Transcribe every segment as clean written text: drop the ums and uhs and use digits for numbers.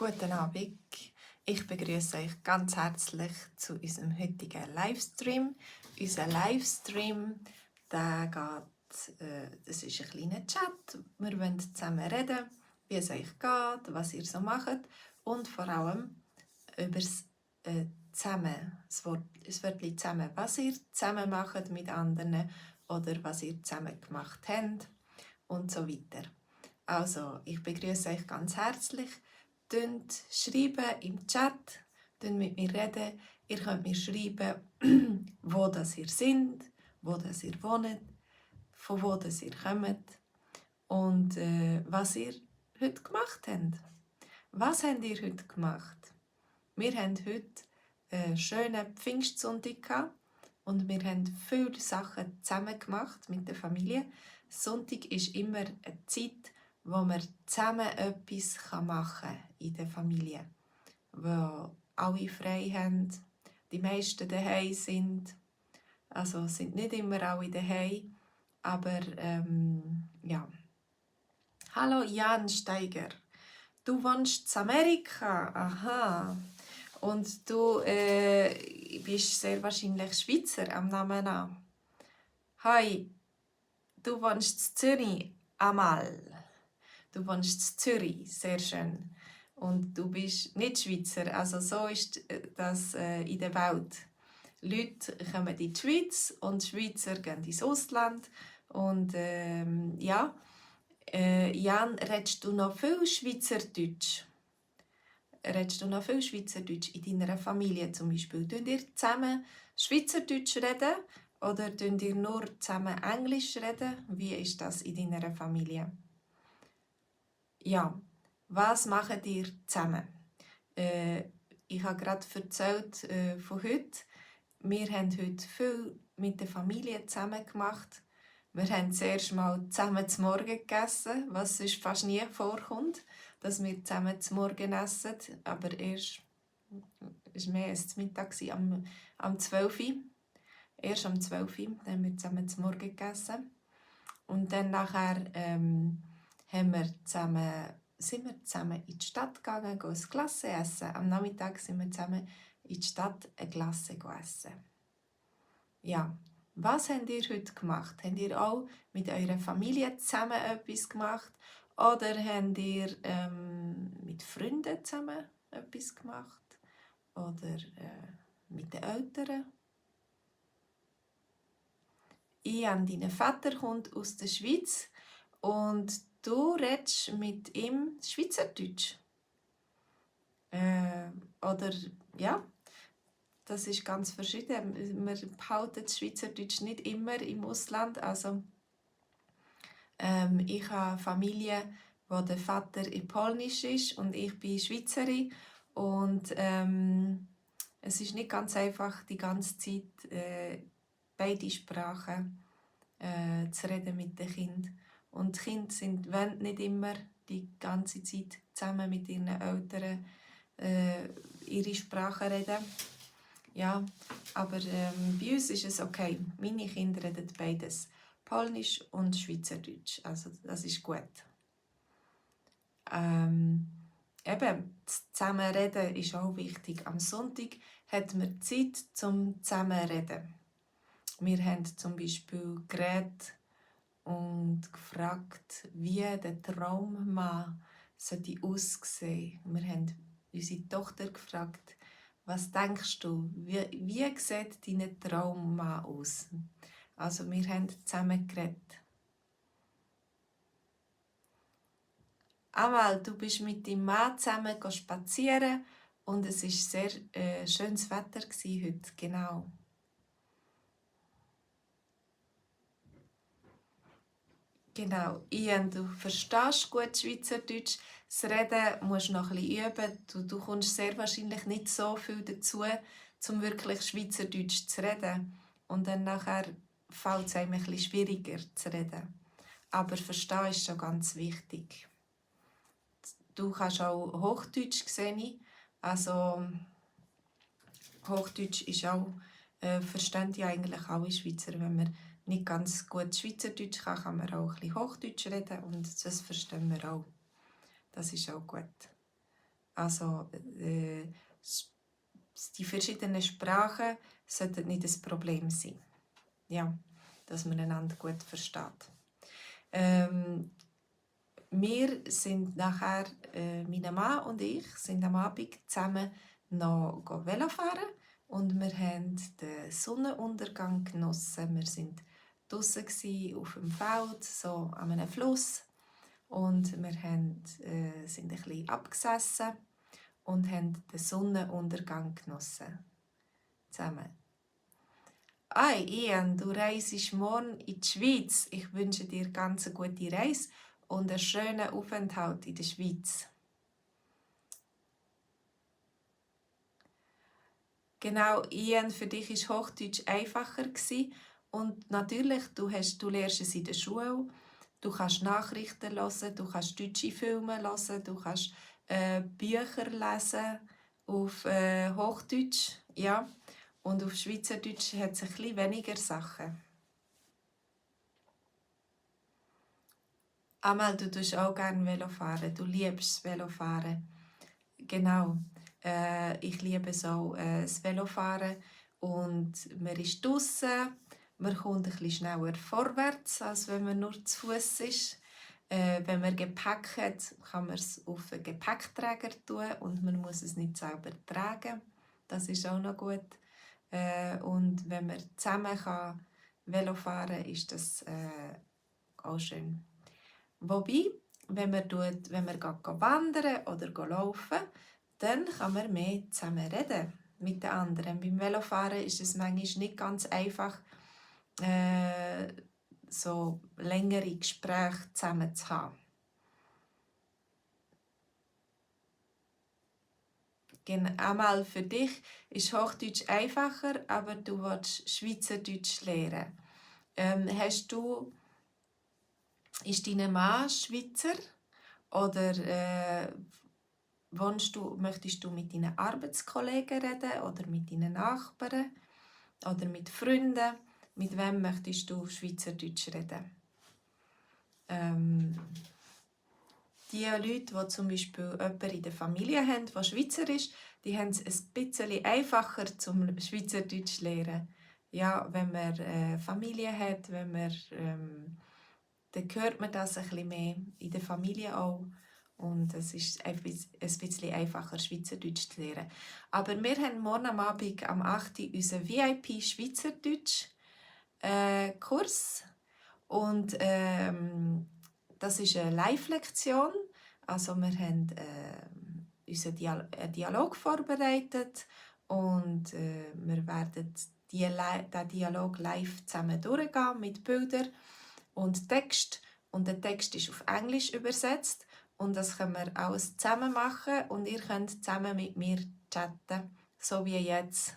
Guten Abend. Ich begrüße euch ganz herzlich zu unserem heutigen Livestream. Unser Livestream, das ist ein kleiner Chat. Wir wollen zusammen reden, wie es euch geht, was ihr so macht und vor allem über das Wörtchen zusammen, was ihr zusammen macht mit anderen oder was ihr zusammen gemacht habt und so weiter. Also, ich begrüße euch ganz herzlich. Schreiben im Chat, mit mir reden. Ihr könnt mir schreiben, wo das ihr seid, wo das ihr wohnt, von wo das ihr kommt und was ihr heute gemacht habt. Was habt ihr heute gemacht? Wir haben heute einen schönen Pfingstsonntag gehabt und wir haben viele Sachen zusammen gemacht mit der Familie. Sonntag ist immer eine Zeit, wo man zusammen etwas machen kann in der Familie. Wo alle frei haben, die meisten daheim sind. Also sind nicht immer alle daheim, aber ja. Hallo Jan Steiger, du wohnst in Amerika, aha. Und du bist sehr wahrscheinlich Schweizer am Namen an. Hi, du wohnst in Zürich, Amal. Du wohnst in Zürich, sehr schön. Und du bist nicht Schweizer, also so ist das in der Welt. Leute kommen in die Schweiz und Schweizer gehen ins Ausland. Und ja, Jan, redest du noch viel Schweizerdeutsch? Redest du noch viel Schweizerdeutsch in deiner Familie zum Beispiel? Reden ihr zusammen Schweizerdeutsch reden oder reden ihr nur zusammen Englisch reden? Wie ist das in deiner Familie? Ja, was macht ihr zusammen? Ich habe gerade erzählt von heute. Wir haben heute viel mit der Familie zusammen gemacht. Wir haben zuerst mal zusammen zum Morgen gegessen, was sonst fast nie vorkommt, dass wir zusammen zum Morgen essen. Aber erst, es war mehr als Mittag, am 12 Uhr. Erst am 12 Uhr haben wir zusammen zum Morgen gegessen. Und dann nachher sind wir zusammen in die Stadt gegangen, ein Glasse essen. Am Nachmittag sind wir zusammen in die Stadt ein Glasse essen. Ja, was habt ihr heute gemacht? Habt ihr auch mit eurer Familie zusammen etwas gemacht? Oder habt ihr mit Freunden zusammen etwas gemacht? Oder mit den Eltern? Dein Vater kommt aus der Schweiz und du redest mit ihm Schweizerdeutsch. Oder ja, das ist ganz verschieden. Wir behalten das Schweizerdeutsch nicht immer im Ausland. Also, ich habe eine Familie, wo der Vater in Polnisch ist und ich bin Schweizerin. Und es ist nicht ganz einfach, die ganze Zeit beide Sprachen zu reden mit den Kindern. Und die Kinder wollen nicht immer die ganze Zeit zusammen mit ihren Eltern ihre Sprache reden. Ja, aber bei uns ist es okay. Meine Kinder reden beides, Polnisch und Schweizerdeutsch. Also das ist gut. Eben, das Zusammenreden ist auch wichtig. Am Sonntag hat man Zeit zum Zusammenreden. Wir haben zum Beispiel geredet und gefragt, wie der Traummann aussehen sollte. Wir haben unsere Tochter gefragt, was denkst du, wie sieht dein Traummann aus? Also wir haben zusammen geredet. Amal, du bist mit deinem Mann zusammen spazieren und es war sehr schönes Wetter heute, genau. Genau, Ian, du verstehst gut Schweizerdeutsch. Das Reden musst du noch ein bisschen üben. Du kommst sehr wahrscheinlich nicht so viel dazu, um wirklich Schweizerdeutsch zu reden. Und dann nachher fällt es einem ein bisschen schwieriger zu reden. Aber Verstehen ist schon ganz wichtig. Du kannst auch Hochdeutsch sehen. Also Hochdeutsch ist auch, verstehen ja eigentlich alle Schweizer. Wenn man nicht ganz gut Schweizerdeutsch kann man auch ein bisschen Hochdeutsch reden und das verstehen wir auch. Das ist auch gut. Also die verschiedenen Sprachen sollten nicht das Problem sein. Ja, dass man einander gut versteht. Wir sind nachher, mein Mann und ich, sind am Abend zusammen noch Velo fahren und wir haben den Sonnenuntergang genossen. Wir sind draussen auf dem Feld, so an einem Fluss, und wir haben, sind ein bisschen abgesessen und haben den Sonnenuntergang genossen. Zusammen. Hey Ian, du reist morgen in die Schweiz. Ich wünsche dir ganz eine gute Reise und einen schönen Aufenthalt in der Schweiz. Genau, Ian, für dich war Hochdeutsch einfacher und natürlich, du lernst es in der Schule, du kannst Nachrichten hören, du kannst deutsche Filme hören, du kannst Bücher lesen auf Hochdeutsch, ja, und auf Schweizerdeutsch hat es ein bisschen weniger Sachen. Amal, du tust auch gerne Velofahren, du liebst Velofahren. Genau, ich liebe so das Velofahren und man ist draussen, man kommt ein bisschen schneller vorwärts, als wenn man nur zu Fuß ist. Wenn man Gepäck hat, kann man es auf einen Gepäckträger tun und man muss es nicht selber tragen. Das ist auch noch gut. Und wenn man zusammen kann Velo fahren kann, ist das auch schön. Wobei, wenn man wandern oder laufen, dann kann man mehr zusammen reden mit den anderen. Beim Velofahren ist es manchmal nicht ganz einfach, so längere Gespräche zusammen zu haben. Einmal für dich ist Hochdeutsch einfacher, aber du willst Schweizerdeutsch lernen. Ist dein Mann Schweizer oder möchtest du mit deinen Arbeitskollegen reden oder mit deinen Nachbarn oder mit Freunden? Mit wem möchtest du Schweizerdeutsch reden? Die Leute, die zum Beispiel jemanden in der Familie haben, der Schweizer ist, die haben es ein bisschen einfacher zum Schweizerdeutsch zu lernen. Ja, wenn man Familie hat, dann hört man das ein bisschen mehr in der Familie auch. Und es ist ein bisschen einfacher, Schweizerdeutsch zu lernen. Aber wir haben morgen am Abend am 8. Uhr unseren VIP Schweizerdeutsch Kurs. Und das ist eine Live-Lektion. Also wir haben unseren Dialog vorbereitet und wir werden diesen Dialog live zusammen durchgehen mit Bildern und Text. Und der Text ist auf Englisch übersetzt und das können wir alles zusammen machen und ihr könnt zusammen mit mir chatten, so wie jetzt.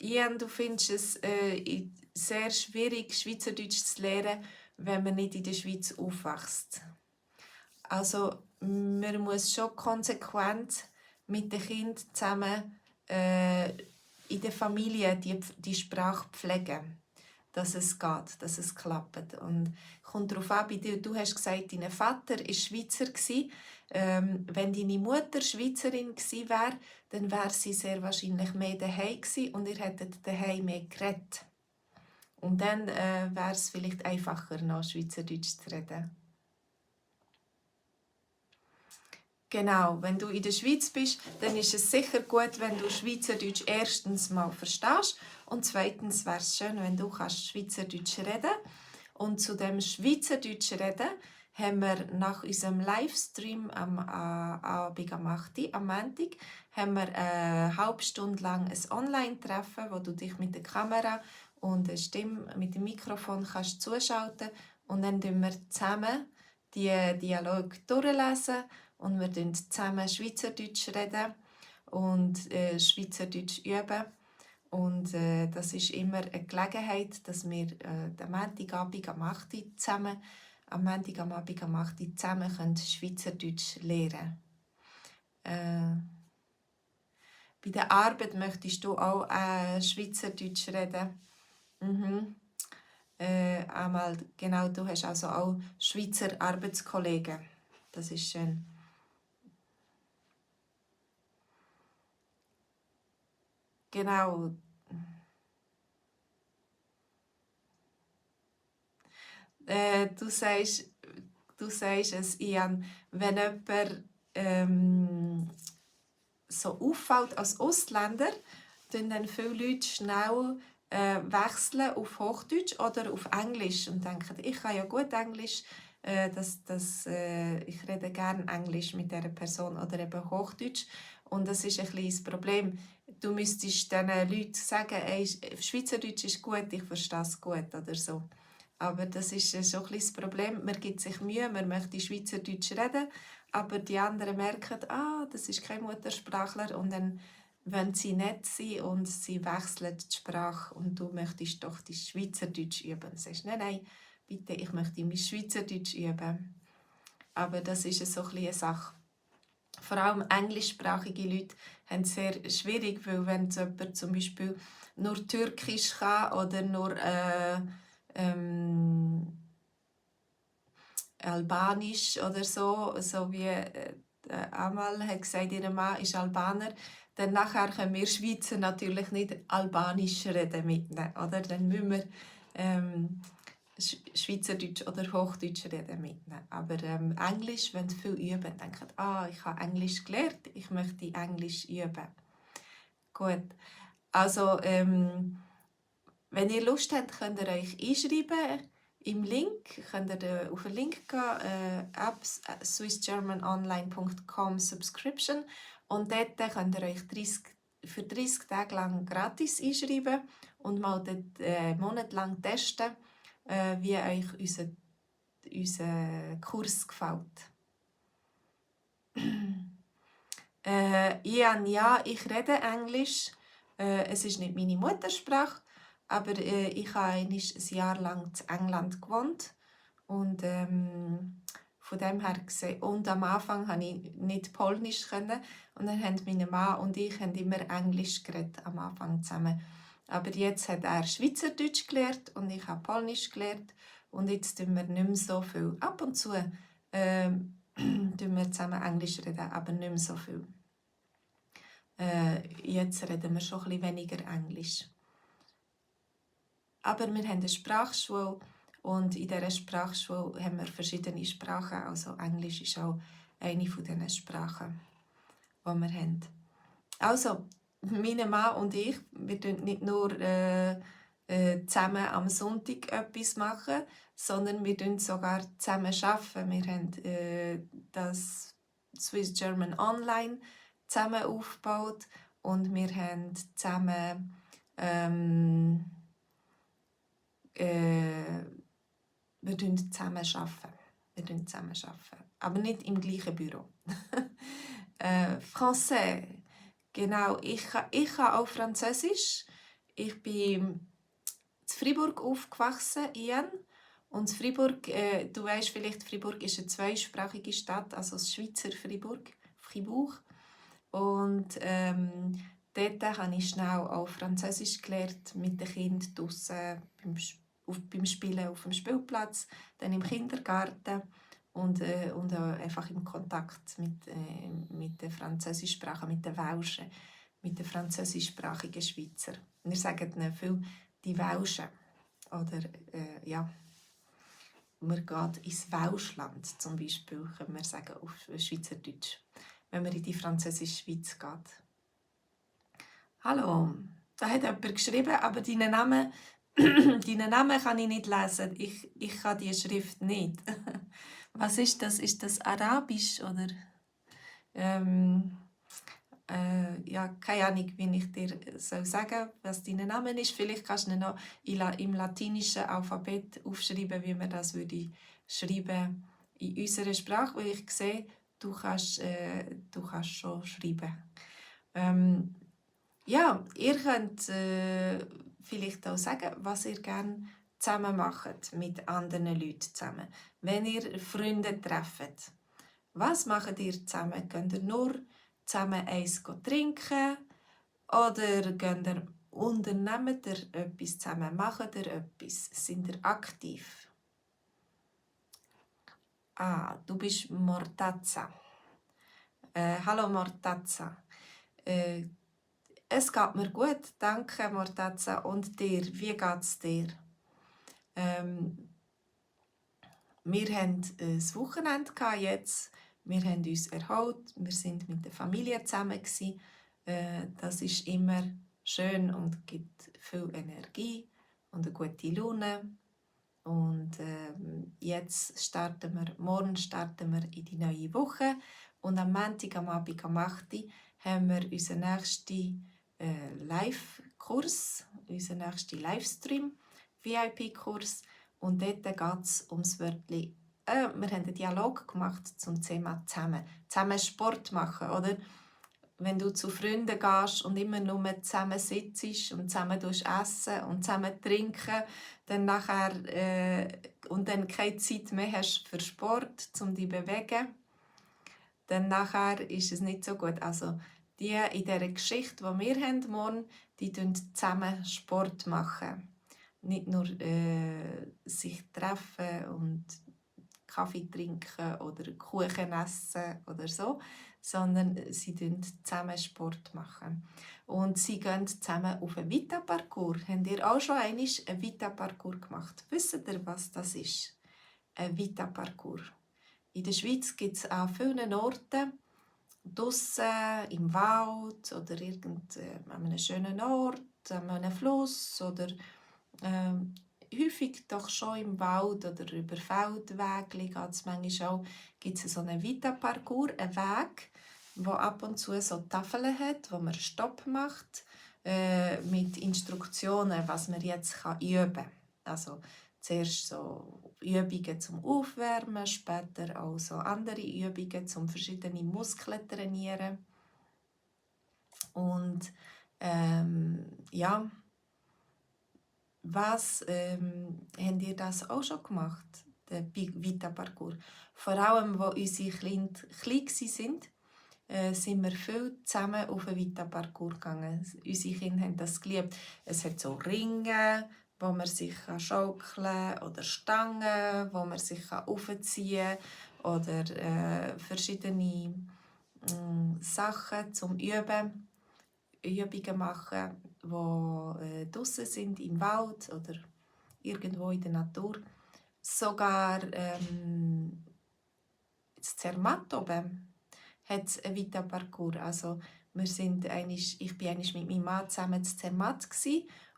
Ian, du findest es sehr schwierig, Schweizerdeutsch zu lernen, wenn man nicht in der Schweiz aufwächst. Also man muss schon konsequent mit den Kindern zusammen in der Familie die Sprache pflegen, dass es geht, dass es klappt. Und kommt darauf an, du hast gesagt, dein Vater war Schweizer. Wenn deine Mutter Schweizerin gewesen wäre, dann wäre sie sehr wahrscheinlich mehr daheim gewesen und ihr hättet daheim mehr geredet. Und dann wäre es vielleicht einfacher, noch Schweizerdeutsch zu reden. Genau, wenn du in der Schweiz bist, dann ist es sicher gut, wenn du Schweizerdeutsch erstens mal verstehst und zweitens wäre es schön, wenn du Schweizerdeutsch reden kannst. Und zu dem Schweizerdeutsch reden haben wir nach unserem Livestream am Abend am 8. Uhr, am Montag, haben wir eine halbe Stunde lang ein Online-Treffen, wo du dich mit der Kamera und der Stimme mit dem Mikrofon kannst zuschalten und dann reden wir zusammen die Dialog durchlesen und wir reden zusammen Schweizerdeutsch reden und Schweizerdeutsch üben. Und das ist immer eine Gelegenheit, dass wir am Montagabend am 8. Uhr zusammen Schweizerdeutsch lernen können. Bei der Arbeit möchtest du auch Schweizerdeutsch reden. Mhm. einmal, genau, du hast also auch Schweizer Arbeitskollegen. Das ist schön. Genau. Du sagst es, Ian, wenn jemand so auffällt als Ausländer, dann viele Leute schnell wechseln auf Hochdeutsch oder auf Englisch und denken, ich kann ja gut Englisch, ich rede gerne Englisch mit dieser Person oder eben Hochdeutsch. Und das ist ein bisschen das Problem. Du müsstest diesen Leuten sagen, ey, Schweizerdeutsch ist gut, ich verstehe es gut oder so. Aber das ist schon ein bisschen das Problem. Man gibt sich Mühe, man möchte Schweizerdeutsch reden, aber die anderen merken, das ist kein Muttersprachler und dann wollen sie nett sein und sie wechseln die Sprache und du möchtest doch die Schweizerdeutsch üben. Du sagst, nein, bitte, ich möchte mein Schweizerdeutsch üben. Aber das ist so ein bisschen eine Sache. Vor allem englischsprachige Leute haben es sehr schwierig, weil wenn jemand zum Beispiel nur Türkisch kann oder nur Albanisch oder so wie Amal hat gesagt, ihr Mann ist Albaner, dann nachher können wir Schweizer natürlich nicht Albanisch reden mit ihnen, oder? Dann müssen wir Schweizerdeutsch oder Hochdeutsch reden mit ihnen. Aber Englisch, wenn sie viel üben, denken, ich habe Englisch gelernt, ich möchte Englisch üben. Gut, also wenn ihr Lust habt, könnt ihr euch einschreiben. Im Link könnt ihr auf den Link gehen, swissgermanonline.com Subscription und dort könnt ihr euch für 30 Tage lang gratis einschreiben und mal einen Monat lang testen, wie euch unser Kurs gefällt. Ian, ja, ich rede Englisch. Es ist nicht meine Muttersprache, aber ich habe ein Jahr lang in England gewohnt und von dem her gesehen, und am Anfang konnte ich nicht Polnisch können, und dann haben mein Mann und ich haben immer Englisch geredet am Anfang zusammen. Aber jetzt hat er Schweizerdeutsch gelernt und ich habe Polnisch gelernt und jetzt reden wir nicht mehr so viel. Ab und zu reden wir zusammen Englisch reden, aber nicht mehr so viel. Jetzt reden wir schon ein bisschen weniger Englisch. Aber wir haben eine Sprachschule und in dieser Sprachschule haben wir verschiedene Sprachen. Also Englisch ist auch eine von diesen Sprachen, die wir haben. Also, mein Mann und ich, wir tun nicht nur zusammen am Sonntag etwas machen, sondern wir tun sogar zusammen arbeiten. Wir haben das Swiss German Online zusammen aufgebaut und wir haben zusammen wir zusammen arbeiten. Aber nicht im gleichen Büro. Français. Genau, ich kann auch Französisch. Ich bin in Fribourg aufgewachsen, Ian. Und Fribourg, du weißt vielleicht, Fribourg ist eine zweisprachige Stadt, also das Schweizer Fribourg. Und dort habe ich schnell auch Französisch gelernt, mit den Kindern draussen beim Spielen auf dem Spielplatz, dann im Kindergarten und einfach im Kontakt mit der Französischsprache, mit den Welschen, mit den französischsprachigen Schweizer. Wir sagen ihnen viel die Welschen. Oder man geht ins Welschland zum Beispiel, können wir sagen auf Schweizerdeutsch, wenn man in die französische Schweiz geht. Hallo, da hat jemand geschrieben, aber deinen Namen kann ich nicht lesen. Ich kann die Schrift nicht. Was ist das? Ist das Arabisch oder? Keine Ahnung, wie ich dir sagen soll, was dein Name ist. Vielleicht kannst du ihn noch im latinischen Alphabet aufschreiben, wie man das würde schreiben in unserer Sprache, weil ich sehe, du kannst schon schreiben. Ihr könnt vielleicht auch sagen, was ihr gerne zusammen macht mit anderen Leuten zusammen. Wenn ihr Freunde trefft, was macht ihr zusammen? Könnt ihr nur zusammen eins trinken oder geht ihr Unternehmt ihr etwas zusammen? Macht ihr etwas? Sind ihr aktiv? Du bist Mortazza. Hallo Mortazza. Es geht mir gut, danke Mortazza. Und dir, wie geht es dir? Wir hatten ein Wochenende jetzt. Wir haben uns erholt. Wir sind mit der Familie zusammen. Das ist immer schön und gibt viel Energie und eine gute Laune. Und morgen starten wir in die neue Woche. Und am Montag, am Abend, am 8. Uhr, haben wir unseren nächsten Live-Kurs, unseren nächsten Livestream, VIP-Kurs. Und dort geht es ums Wörtchen. Wir haben einen Dialog gemacht zum Thema zusammen. Zusammen Sport machen, oder? Wenn du zu Freunden gehst und immer nur zusammen sitzt und zusammen essen und zusammen trinken, dann und dann keine Zeit mehr hast für Sport, um dich zu bewegen, dann nachher ist es nicht so gut. Also die in dieser Geschichte, die wir haben morgen, die machen zusammen Sport machen. Nicht nur sich treffen und Kaffee trinken oder Kuchen essen oder so, sondern sie machen zusammen Sport machen. Und sie gehen zusammen auf einen Vita-Parcours. Habt ihr auch schon einmal einen Vita-Parcours gemacht? Wisst ihr, was das ist? Ein Vita-Parcours. In der Schweiz gibt es an vielen Orten, draussen im Wald oder an einem schönen Ort, an einem Fluss oder häufig doch schon im Wald oder über Feldwege gibt es so einen Vita-Parcours, einen Weg, wo ab und zu so Tafeln hat, wo man Stopp macht, mit Instruktionen, was man jetzt üben kann. Also zuerst so Übungen zum Aufwärmen, später auch so andere Übungen zum verschiedene Muskeln trainieren. Und ja, habt ihr das auch schon gemacht, der Vita-Parcours? Vor allem, als unsere Kinder klein waren, sind wir viel zusammen auf den Vita-Parcours gegangen. Unsere Kinder haben das geliebt. Es hat so Ringe, wo man sich schaukeln kann, oder Stangen, wo man sich aufziehen kann, oder verschiedene Sachen zum Übungen machen, die draussen sind, im Wald oder irgendwo in der Natur. Sogar in Zermatt oben hat es einen Vita-Parcours. Also ich war mit meinem Mann zusammen in Zermatt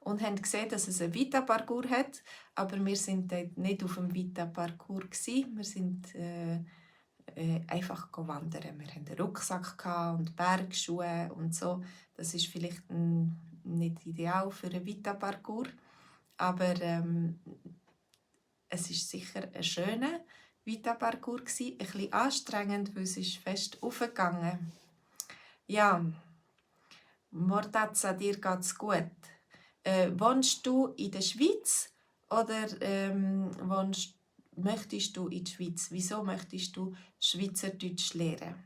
und haben gesehen, dass es einen Vita-Parcours hat, aber wir waren dort nicht auf dem Vita-Parcours. Wir sind einfach wandern. Wir hatten einen Rucksack und Bergschuhe und so. Das ist vielleicht nicht ideal für einen Vita-Parcours, aber es ist sicher ein schöner Vita-Parcours, ein bisschen anstrengend, weil es ist fest aufgegangen. Ja, Mortazza, dir geht's gut. Wohnst du in der Schweiz oder möchtest du in die Schweiz? Wieso möchtest du Schweizerdeutsch lernen?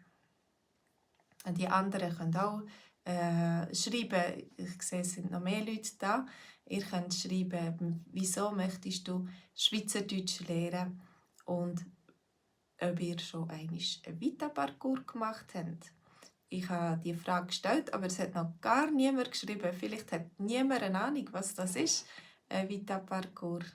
Und die anderen können auch schreiben. Ich sehe, es sind noch mehr Leute da. Ihr könnt schreiben, wieso möchtest du Schweizerdeutsch lernen und ob ihr schon einmal einen Vita-Parcours gemacht habt. Ich habe die Frage gestellt, aber es hat noch gar niemand geschrieben. Vielleicht hat niemand eine Ahnung, was das ist, ein Vita-Parcours.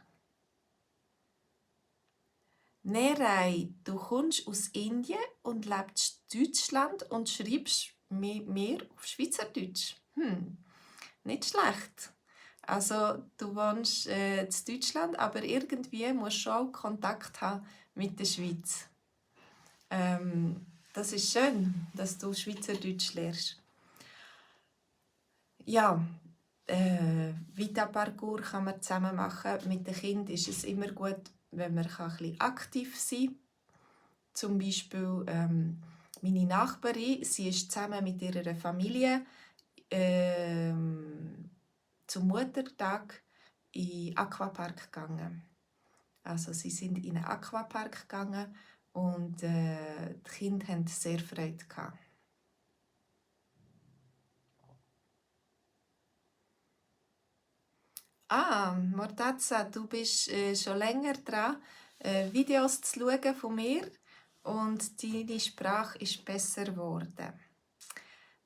Nerai, du kommst aus Indien und lebst in Deutschland und schreibst mir auf Schweizerdeutsch. Nicht schlecht. Also du wohnst in Deutschland, aber irgendwie musst du schon Kontakt haben mit der Schweiz. Das ist schön, dass du Schweizerdeutsch lernst. Ja, Vita-Parcours kann man zusammen machen. Mit den Kindern ist es immer gut, wenn man ein bisschen aktiv sein kann. Zum Beispiel meine Nachbarin, sie ist zusammen mit ihrer Familie zum Muttertag in den Aquapark gegangen. Also sie sind in einen Aquapark gegangen und die Kinder hatten sehr Freude gehabt. Mortazza, du bist schon länger dran, Videos zu schauen von mir und deine Sprache ist besser geworden.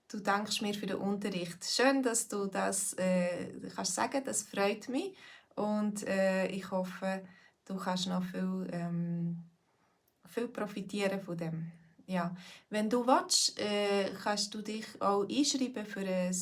Du dankst mir für den Unterricht. Schön, dass du das kannst sagen. Das freut mich und ich hoffe, du kannst noch viel profitieren von dem. Ja. Wenn du willst, kannst du dich auch einschreiben für einen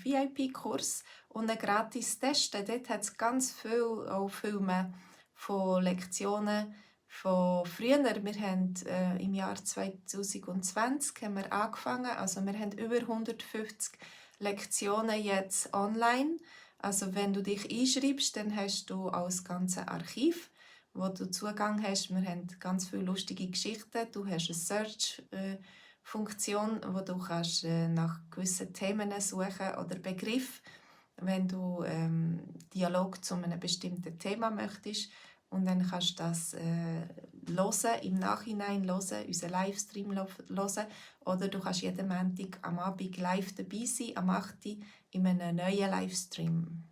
VIP-Kurs und einen gratis testen. Dort hat es ganz viel auch Filme von Lektionen von früher. Wir haben im Jahr 2020 haben wir angefangen. Also wir haben über 150 Lektionen jetzt online. Also wenn du dich einschreibst, dann hast du auch das ganze Archiv, wo du Zugang hast. Wir haben ganz viele lustige Geschichten. Du hast eine Search-Funktion, wo du kannst, nach gewissen Themen suchen oder Begriffen, wenn du Dialog zu einem bestimmten Thema möchtest. Und dann kannst du das hören, im Nachhinein hören, unseren Livestream hören. Oder du kannst jeden Montag am Abend live dabei sein, am 8. Uhr, in einem neuen Livestream.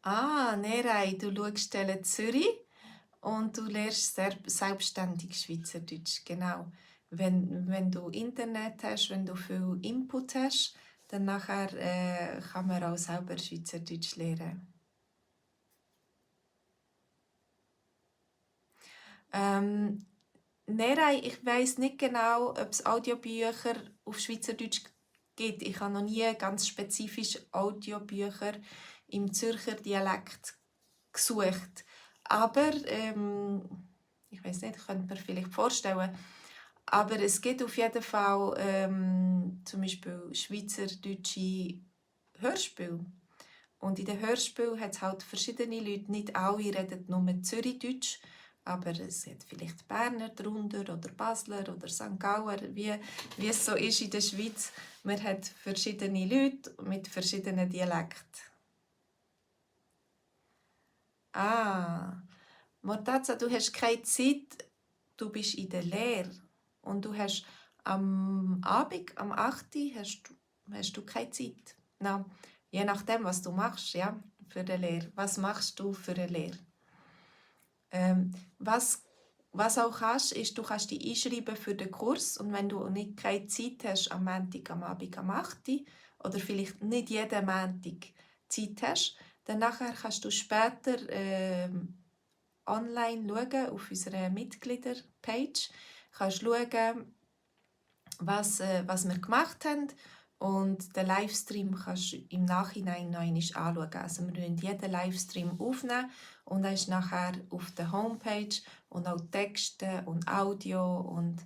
Nerai, du schaust Tele Zürich und du lernst selbstständig Schweizerdeutsch. Genau. Wenn du Internet hast, wenn du viel Input hast, dann nachher, kann man auch selber Schweizerdeutsch lernen. Nerai, ich weiss nicht genau, ob es Audiobücher auf Schweizerdeutsch gibt. Ich habe noch nie ganz spezifisch Audiobücher im Zürcher Dialekt gesucht. Aber ich weiß nicht, ich könnte mir vielleicht vorstellen. Aber es gibt auf jeden Fall zum Beispiel schweizerdeutsche Hörspiele. Und in den Hörspielen hat es halt verschiedene Leute. Nicht alle reden nur Zürichdeutsch, aber es hat vielleicht Berner drunter oder Basler oder St. Gauer, wie es so ist in der Schweiz. Man hat verschiedene Leute mit verschiedenen Dialekten. Mortazza, du hast keine Zeit, du bist in der Lehre und du hast am Abend, am 8. Uhr, hast du keine Zeit. Na, je nachdem, was du machst, ja, für die Lehre. Was machst du für eine Lehre? Was auch kannst, ist, du kannst dich einschreiben für den Kurs und wenn du nicht keine Zeit hast am Montag, am Abend, am 8. Uhr, oder vielleicht nicht jeden Montag Zeit hast, dann nachher kannst du später online schauen auf unserer Mitgliederpage. Kannst schauen, was wir gemacht haben und den Livestream kannst du im Nachhinein noch einmal anschauen. Also wir nehmen jeden Livestream aufnehmen und dann ist nachher auf der Homepage und auch Texte und Audio und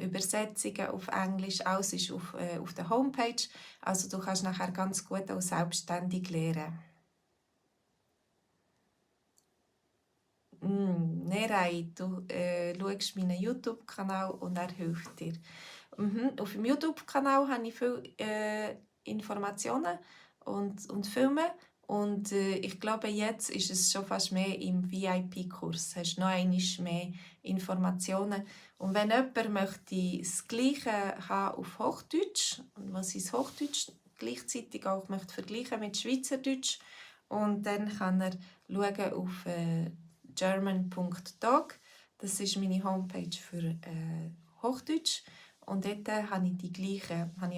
Übersetzungen auf Englisch, alles ist auf der Homepage. Also du kannst nachher ganz gut auch selbstständig lernen. Nein, du schaust meinen YouTube-Kanal und er hilft dir. Auf dem YouTube-Kanal habe ich viele Informationen und Filme. Und ich glaube, jetzt ist es schon fast mehr im VIP-Kurs. Du hast noch einmal mehr Informationen. Und wenn jemand möchte das Gleiche haben auf Hochdeutsch, was ist Hochdeutsch gleichzeitig auch möchte vergleichen mit Schweizerdeutsch, und dann kann er schauen auf german.dog. Das ist meine Homepage für Hochdeutsch. Und dort habe ich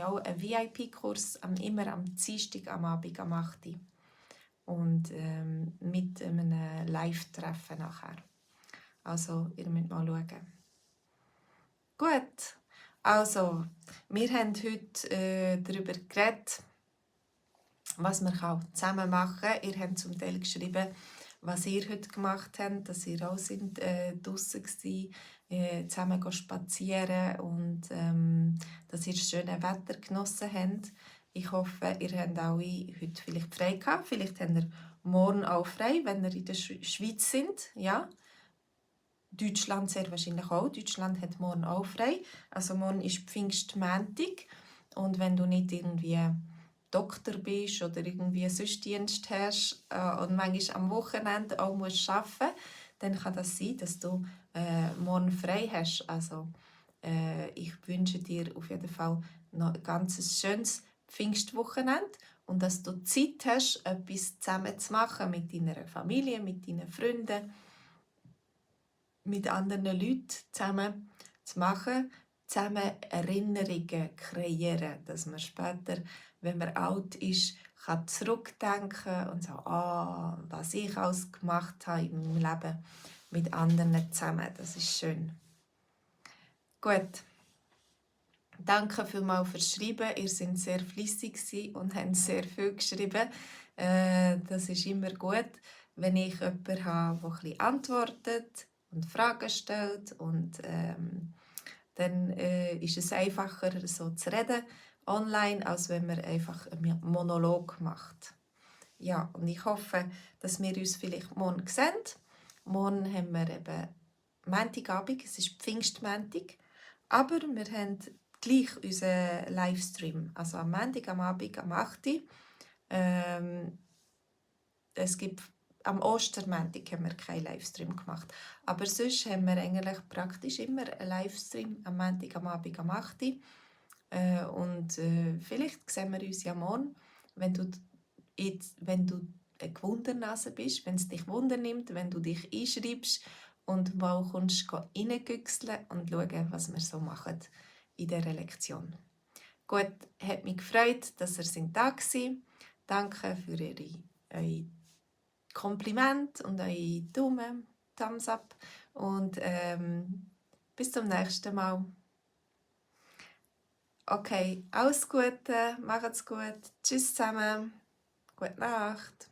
auch einen VIP-Kurs, immer am Dienstag am Abend am 8. Uhr. Und mit einem Live-Treffen nachher. Also, ihr müsst mal schauen. Gut, also, wir haben heute darüber geredet, was man zusammen machen kann. Ihr habt zum Teil geschrieben, was ihr heute gemacht habt, dass ihr auch draussen gewesen, zusammen spazieren und dass ihr das schöne Wetter genossen habt. Ich hoffe, ihr habt alle heute vielleicht frei gehabt. Vielleicht habt ihr morgen auch frei, wenn ihr in der Schweiz sind. Ja? Deutschland sehr wahrscheinlich auch. Deutschland hat morgen auch frei. Also morgen ist Pfingstmontag. Und wenn du nicht irgendwie Doktor bist oder irgendwie sonst Dienst hast und manchmal am Wochenende auch musst arbeiten, dann kann das sein, dass du morgen frei hast. Also ich wünsche dir auf jeden Fall noch ein ganz schönes Pfingstwochenende und dass du Zeit hast, etwas zusammen zu machen mit deiner Familie, mit deinen Freunden, mit anderen Leuten zusammen zu machen, zusammen Erinnerungen kreieren, dass man später, wenn man alt ist, kann zurückdenken und so, was ich alles gemacht habe in meinem Leben mit anderen zusammen. Das ist schön. Gut. Danke vielmals fürs Schreiben. Ihr seid sehr fleissig und habt sehr viel geschrieben. Das ist immer gut, wenn ich jemanden habe, der ein bisschen antwortet und Fragen stellt. Und dann ist es einfacher, so zu reden online, als wenn man einfach einen Monolog macht. Ja, und ich hoffe, dass wir uns vielleicht morgen sehen. Morgen haben wir eben Montagabend, es ist Pfingstmontag, aber wir haben gleich unseren Livestream, also am Montag am Abend am 8 Uhr. Es gibt am Ostermontag haben wir keinen Livestream gemacht, aber sonst haben wir eigentlich praktisch immer einen Livestream am Montag am Abend am 8 Uhr. Vielleicht sehen wir uns ja morgen, wenn du eine Gewundernase bist, wenn es dich wundernimmt, wenn du dich einschreibst und mal kommst reingüchseln und schauen, was wir so machen in dieser Lektion. Gut, hat mich gefreut, dass ihr da seid. Danke für eure Komplimente und eure Daumen, Thumbs up und bis zum nächsten Mal. Okay, alles Gute, macht's gut, tschüss zusammen, gute Nacht.